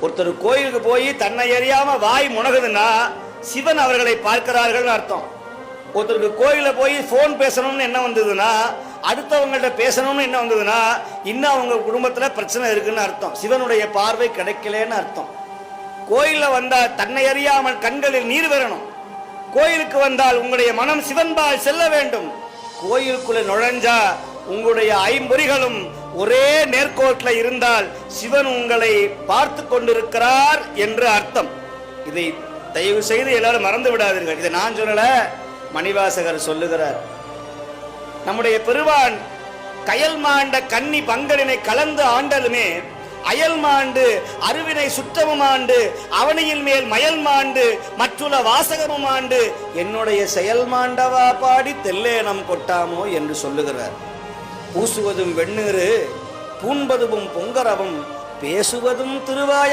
ஒருத்தர் கோயிலுக்கு போய் தன்னை அறியாம வாய் முனகுதுன்னா சிவன் அவர்களை பார்க்கிறார்கள் அர்த்தம். ஒருத்தருக்கு கோயில போய் போன் பேசணும்னு என்ன வந்ததுன்னா, அடுத்தவங்கள்ட்ட பேசணும்னு என்ன வந்ததுன்னா, இன்னும் அவங்க குடும்பத்துல பிரச்சனை இருக்குன்னு அர்த்தம். சிவனுடைய பார்வை கிடைக்கலன்னு அர்த்தம். கோயில வந்தா தன்னை அறியாமல் கண்களில் நீர் வரணும். கோயிலுக்கு வந்தால் உங்களுடைய மனம் சிவன்பால் செல்ல வேண்டும். கோயிலுக்குள்ள நுழைஞ்சா உங்களுடைய ஐம்பொறிகளும் ஒரே நேர்கோட்டில் இருந்தால் சிவன் உங்களை பார்த்து கொண்டிருக்கிறார் என்று அர்த்தம். இதை தயவு செய்து எல்லாரும் மறந்து விடாதீர்கள். இதை நான் சொல்லல, மணிவாசகர் சொல்லுகிறார். நம்முடைய பெருவான் கயல் மாண்ட கன்னி பங்கலினை கலந்து ஆண்டலுமே அயல் மாண்டு அருவினை சுற்றமும் ஆண்டு அவனியில் மேல் மயல் மாண்டு மற்றுள்ள வாசகமும் ஆண்டு என்னுடைய செயல் மாண்டவா பாடி தெல்லேனம் கொட்டாமோ என்று சொல்லுகிறார். பூசுவதும் வெண்ணீரு பூண்பதும் பொங்கரவும் பேசுவதும் திருவாய